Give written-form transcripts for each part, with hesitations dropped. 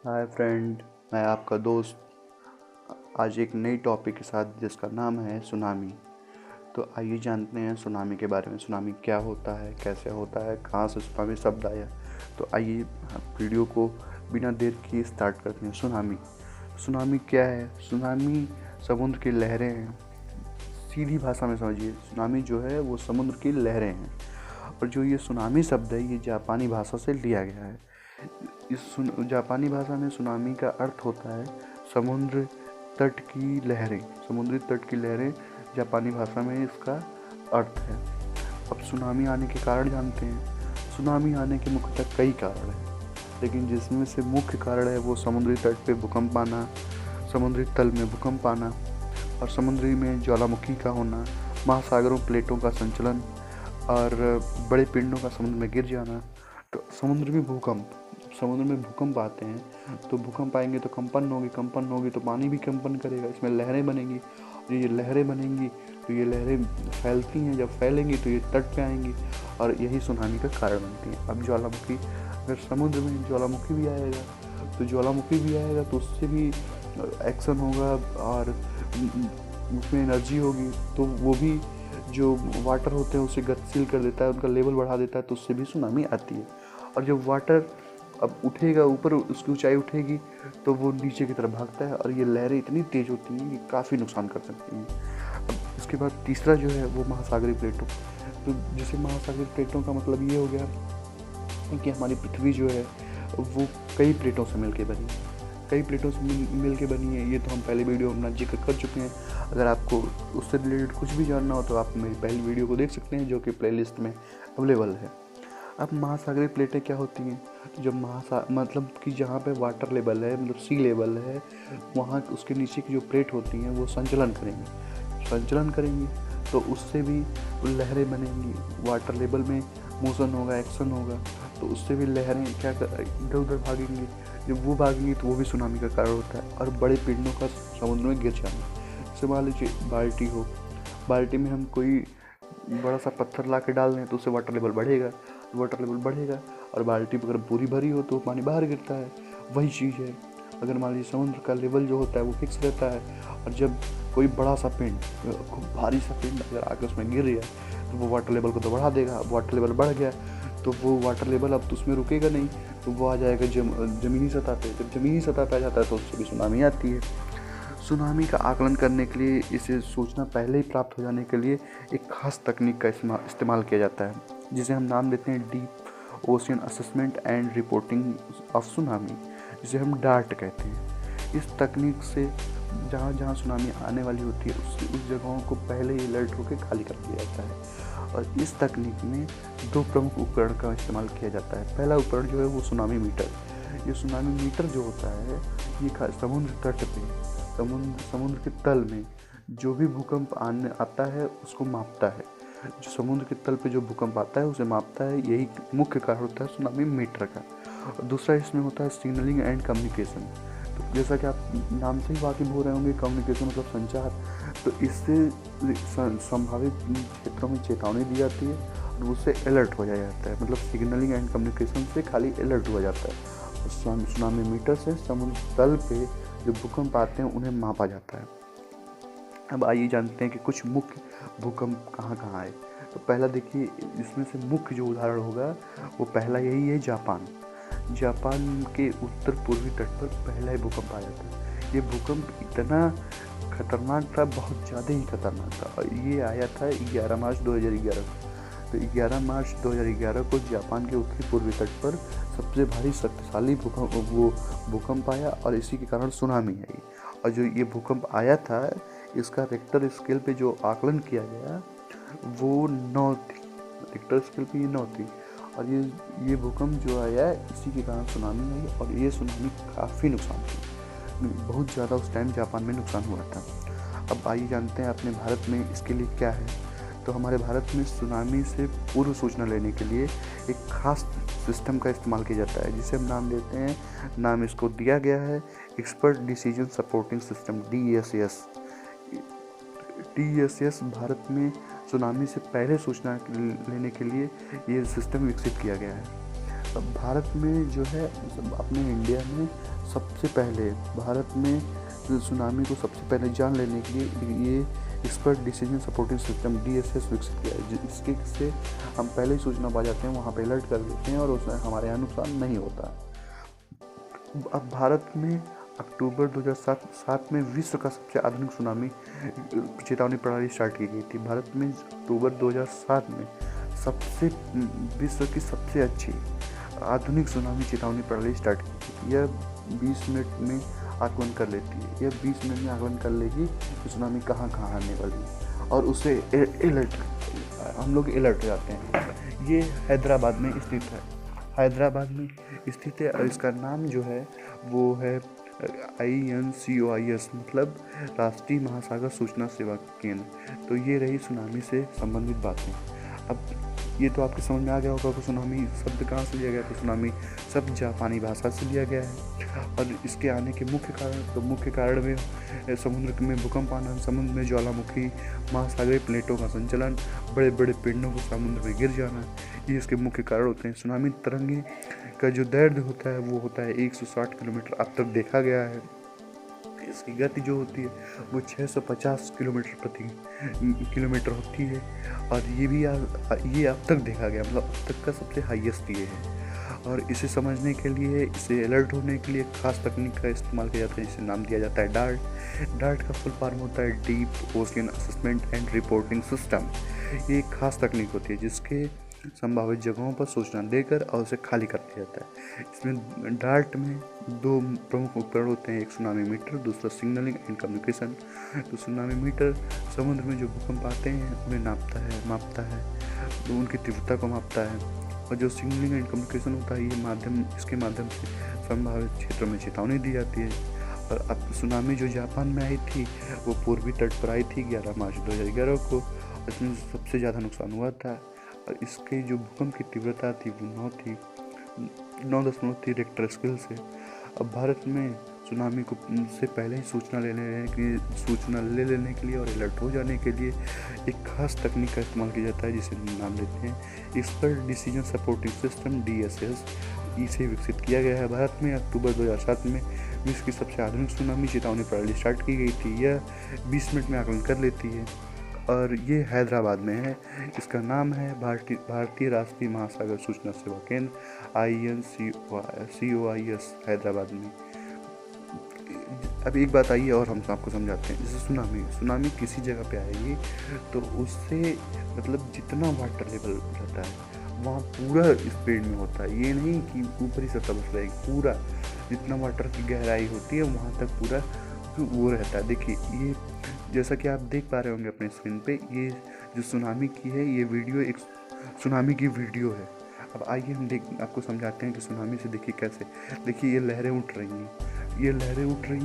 Hi friend, मैं आपका दोस्त आज एक नई टॉपिक के साथ जिसका नाम है सुनामी। तो आइए जानते हैं सुनामी के बारे में। सुनामी क्या होता है, कैसे होता है, कहाँ से सुनामी शब्द आया। तो आइए वीडियो को बिना देर किए स्टार्ट करते हैं। सुनामी सुनामी क्या है? सुनामी समुद्र की लहरें हैं। सीधी भाषा में समझिए, सुनामी जो है वो समुद्र की लहरें हैं। और जो ये सुनामी शब्द है ये जापानी भाषा से लिया गया है। जापानी भाषा में सुनामी का अर्थ होता है समुद्र तट की लहरें। समुद्री तट की लहरें जापानी भाषा में इसका अर्थ है। अब सुनामी आने के कारण जानते हैं। सुनामी आने के मुख्यतः कई कारण हैं, लेकिन जिसमें से मुख्य कारण है वो समुद्री तट पे भूकंप आना, समुद्री तल में भूकंप आना और समुद्री में ज्वालामुखी का होना, महासागरों प्लेटों का संचलन और बड़े पिंडों का समुद्र में गिर जाना। तो समुद्र में भूकंप आते हैं तो भूकंप आएंगे तो कंपन होगी तो पानी भी कंपन करेगा, इसमें लहरें बनेंगी। ये लहरें बनेंगी तो ये लहरें फैलती हैं, जब फैलेंगी तो ये तट पे आएंगी और यही सुनामी का कारण बनती है। अब ज्वालामुखी, अगर समुद्र में ज्वालामुखी भी आएगा तो उससे भी एक्शन होगा और उसमें एनर्जी होगी, तो वो भी जो वाटर होते हैं उसे गतिशील कर देता है, उनका लेवल बढ़ा देता है, तो उससे भी सुनामी आती है। और जब वाटर अब उठेगा ऊपर, उसकी ऊंचाई उठेगी तो वो नीचे की तरफ भागता है और ये लहरें इतनी तेज होती हैं कि काफ़ी नुकसान कर सकती हैं। अब इसके बाद तीसरा जो है वो महासागरीय प्लेटों। तो जैसे महासागरीय प्लेटों का मतलब ये हो गया कि हमारी पृथ्वी जो है वो कई प्लेटों से मिलके बनी है। ये तो हम पहले वीडियो में अपना जिक्र कर चुके हैं। अगर आपको उससे रिलेटेड कुछ भी जानना हो तो आप मेरी पहली वीडियो को देख सकते हैं, जो कि प्लेलिस्ट में अवेलेबल है। अब महासागरीय प्लेटें क्या होती हैं? जब मतलब कि जहाँ पे वाटर लेवल है, मतलब सी लेवल है, वहाँ उसके नीचे की जो प्लेट होती हैं वो संचलन करेंगी तो उससे भी लहरें बनेंगी। वाटर लेवल में मोशन होगा, एक्शन होगा, तो उससे भी लहरें इधर उधर भागेंगी। जब वो भागेंगी तो वो भी सुनामी का कारण होता है। और बड़े पिंडों का समुद्र में गिर जाना, जैसे मान लीजिए बाल्टी में हम कोई बड़ा सा पत्थर ला के डाल दें तो उससे वाटर लेवल बढ़ेगा और बाल्टी अगर पूरी भरी हो तो पानी बाहर गिरता है। वही चीज़ है, अगर मान लीजिए समुद्र का लेवल जो होता है वो फिक्स रहता है और जब कोई बड़ा सा पिंड, खूब भारी सा पिंड अगर आके उसमें गिर गया तो वो वाटर लेवल को तो बढ़ा देगा। अब वाटर लेवल बढ़ गया तो वो वाटर लेवल अब तो उसमें रुकेगा नहीं, तो वो आ जाएगा ज़मीनी सतह पे। जब ज़मीनी सतह पे आ जाता है तो उससे भी सुनामी आती है। सुनामी का आकलन करने के लिए, इसे सूचना पहले ही प्राप्त हो जाने के लिए एक खास तकनीक का इस्तेमाल किया जाता है, जिसे हम नाम देते हैं deep ocean assessment and reporting of tsunami, जिसे हम डार्ट कहते हैं। इस तकनीक से जहाँ जहाँ सुनामी आने वाली होती है उस जगहों को पहले ही अलर्ट होकर खाली कर दिया जाता है। और इस तकनीक में दो प्रमुख उपकरण का इस्तेमाल किया जाता है। पहला उपकरण जो है वो सुनामी मीटर। ये सुनामी मीटर जो होता है ये समुद्र तट पे, समुद्र के तल में जो भी भूकंप आता है उसको मापता है। जो समुद्र के तल पे जो भूकंप आता है उसे मापता है, यही मुख्य कारण होता है सुनामी मीटर का। और दूसरा इसमें होता है सिग्नलिंग एंड कम्युनिकेशन। तो जैसा कि आप नाम से ही वाकिफ हो रहे होंगे, कम्युनिकेशन मतलब संचार। तो इससे संभावित क्षेत्रों में चेतावनी दी जाती है और उससे अलर्ट हो जाता है। मतलब सिग्नलिंग एंड कम्युनिकेशन से खाली अलर्ट हो जाता है और सुनामी मीटर से समुद्र तल पे जो भूकंप आते हैं उन्हें मापा जाता है। अब आइए जानते हैं कि कुछ मुख्य भूकंप कहाँ कहाँ आए। तो पहला देखिए, इसमें से मुख्य जो उदाहरण होगा वो पहला यही है, जापान के उत्तर पूर्वी तट पर पहला ही भूकंप आया था। ये भूकंप इतना खतरनाक था, बहुत ज़्यादा ही खतरनाक था, और ये आया था 11 मार्च 2011 को। तो 11 मार्च 2011 को जापान के उत्तरी पूर्वी तट पर सबसे भारी शक्तिशाली भूकंप आया और इसी के कारण सुनामी आई। और जो ये भूकंप आया था इसका रिक्टर स्केल पे जो आकलन किया गया वो 9 थी। रिक्टर स्केल पे ये 9 थी। और ये भूकंप जो आया इसी के कारण सुनामी आई और ये सुनामी काफ़ी नुकसान थी, बहुत ज़्यादा उस टाइम जापान में नुकसान हुआ था। अब आइए जानते हैं अपने भारत में इसके लिए क्या है। तो हमारे भारत में सुनामी से पूर्व सूचना लेने के लिए एक खास सिस्टम का इस्तेमाल किया जाता है, जिसे हम नाम देते हैं, नाम इसको दिया गया है expert decision supporting system, DSS। DSS Bharat में सुनामी से पहले सूचना लेने के लिए ये सिस्टम विकसित किया गया है। सब भारत में जो है अपने इंडिया में सबसे पहले भारत में सुनामी को सबसे पहले जान लेने के लिए ये expert decision supporting system DSS विकसित किया है, जिसके से हम पहले ही सूचना पा जाते हैं, वहाँ पे अलर्ट कर देते हैं और उसमें हमारे यहाँ नुकसान नहीं होता। अब भारत में अक्टूबर 2007 में विश्व का सबसे आधुनिक सुनामी चेतावनी प्रणाली स्टार्ट की गई थी। भारत में अक्टूबर 2007 में विश्व की सबसे अच्छी आधुनिक सुनामी चेतावनी प्रणाली स्टार्ट की थी। यह 20 मिनट में आकलन कर लेती है, यह 20 मिनट में आकलन कर लेगी कि सुनामी कहाँ आने वाली है और उसे अलर्ट, हम लोग अलर्ट हो जाते हैं। ये हैदराबाद में स्थित है, हैदराबाद में स्थित है और इसका नाम जो है वो है INCOIS, मतलब राष्ट्रीय महासागर सूचना सेवा केंद्र। तो ये रही सुनामी से संबंधित बातें। अब ये तो आपके समझ में आ गया होगा कि सुनामी शब्द कहाँ से लिया गया। तो सुनामी शब्द जापानी भाषा से लिया गया है और इसके आने के मुख्य कारण में समुद्र में भूकंप आना, समुद्र में ज्वालामुखी, महासागरीय प्लेटों का संचलन, बड़े बड़े पिंडों को समुद्र में गिर जाना, ये इसके मुख्य कारण होते हैं। सुनामी तरंगे का जो दैर्घ्य होता है वो होता है 160 किलोमीटर, अब तक देखा गया है। इसकी गति जो होती है वो 650 किलोमीटर होती है और ये अब तक देखा गया, मतलब अब तक का सबसे हाईएस्ट ये है। और इसे समझने के लिए, इसे अलर्ट होने के लिए खास तकनीक का इस्तेमाल किया जाता है, जिसे नाम दिया जाता है डार्ट। डार्ट का फुल फॉर्म होता है deep ocean assessment and reporting system. ये एक खास तकनीक होती है जिसके संभावित जगहों पर सूचना देकर और उसे खाली कर दिया जाता है। इसमें डार्ट में 2 प्रमुख उपकरण होते हैं, एक सुनामी मीटर, दूसरा सिग्नलिंग एंड कम्युनिकेशन। तो सुनामी मीटर समुद्र में जो भूकंप आते हैं उन्हें मापता है, तो उनकी तीव्रता को मापता है। और जो सिग्नलिंग एंड कम्युनिकेशन होता है, इसके माध्यम से संभावित क्षेत्रों में चेतावनी दी जाती है। और अब सुनामी जो जापान में आई थी वो पूर्वी तट पर आई थी 11 मार्च 2011 को। इसमें सबसे ज़्यादा नुकसान हुआ था और इसके जो भूकंप की तीव्रता थी वो 9.3 थी रिक्टर स्केल से। अब भारत में सुनामी को से पहले ही सूचना ले लेने के लिए और अलर्ट हो जाने के लिए एक खास तकनीक का इस्तेमाल किया जाता है, जिसे नाम देते हैं expert decision supporting system DSS। इसे विकसित किया गया है भारत में। अक्टूबर 2007 में विश्व की सबसे आधुनिक सुनामी चेतावनी प्रणाली स्टार्ट की गई थी। यह 20 मिनट में आकलन कर लेती है और ये हैदराबाद में है। इसका नाम है भारतीय राष्ट्रीय महासागर सूचना सेवा केंद्र INCOIS हैदराबाद में। अब एक बात आई है और हम आपको समझाते हैं। जैसे सुनामी किसी जगह पे आएगी तो उससे मतलब जितना वाटर लेवल रहता है वहाँ पूरा स्पीड में होता है। ये नहीं कि ऊपरी सतह बस रहेगी, पूरा जितना वाटर की गहराई होती है वहाँ तक पूरा वो रहता है। देखिए ये जैसा कि आप देख पा रहे होंगे अपने स्क्रीन पे, ये जो सुनामी की है ये वीडियो एक सुनामी की वीडियो है। अब आइए हम आपको समझाते हैं कि सुनामी से देखिए कैसे, देखिए ये लहरें उठ रही हैं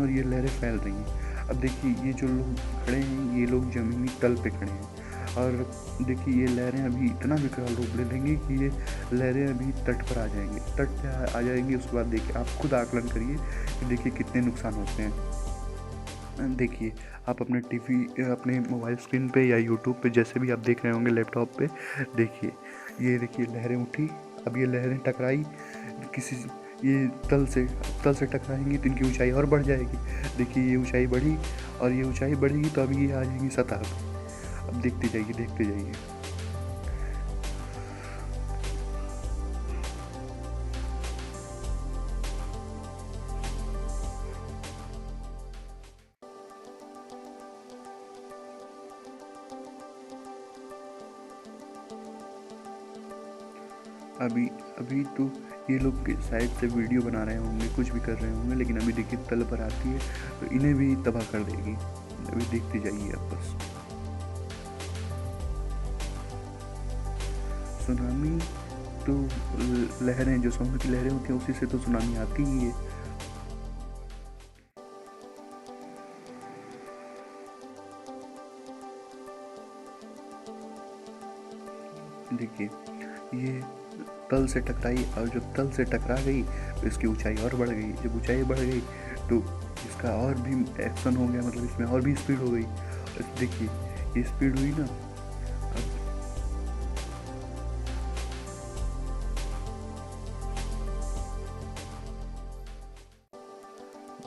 और ये लहरें फैल रही हैं। अब देखिए ये जो लोग खड़े हैं ये लोग जमीनी तल पे खड़े हैं और देखिए ये लहरें अभी इतना विकराल रूप ले लेंगी कि ये लहरें अभी तट पर आ जाएंगी, तट पे आ जाएंगी। उसके बाद देखिए आप खुद आकलन करिए कि देखिए कितने नुकसान होते हैं। देखिए आप अपने मोबाइल स्क्रीन पे या यूट्यूब पे जैसे भी आप देख रहे होंगे, लैपटॉप पे देखिए, ये देखिए लहरें उठी। अब ये लहरें टकराई ये तल से टकराएंगी तो इनकी ऊंचाई और बढ़ जाएगी। देखिए ये ऊंचाई बढ़ी और ये ऊंचाई बढ़ेगी तो अभी ये आ जाएंगी सतह पे। अब देखते जाइए। अभी तो ये लोग साइड से वीडियो बना रहे होंगे, कुछ भी कर रहे होंगे, लेकिन अभी देखिए तल पर आती है तो इन्हें भी तबाह कर देगी। अभी देखते जाइए आप बस। सुनामी तो लहरें, जो समुद्र की लहरें होती हैं उसी से तो सुनामी आती ही है। देखिए ये तल से टकराई और जब तल से टकरा गई तो इसकी ऊंचाई और बढ़ गई। जब ऊंचाई बढ़ गई तो इसका और भी एक्शन हो गया, मतलब इसमें और भी स्पीड हो गई। देखिए ये स्पीड हुई ना,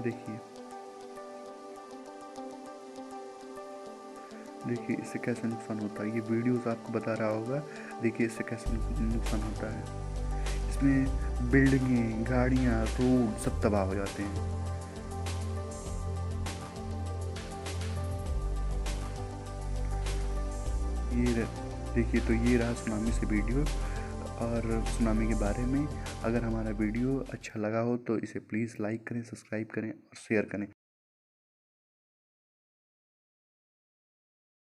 देखिए देखिए इससे कैसे नुकसान होता है, ये वीडियोस आपको बता रहा होगा। देखिए इससे कैसे नुकसान होता है। इसमें बिल्डिंगें, गाड़ियाँ, रोड सब तबाह हो जाते हैं। देखिए तो ये रहा सुनामी से वीडियो और सुनामी के बारे में। अगर हमारा वीडियो अच्छा लगा हो तो इसे प्लीज़ लाइक करें, सब्सक्राइब करें और शेयर करें।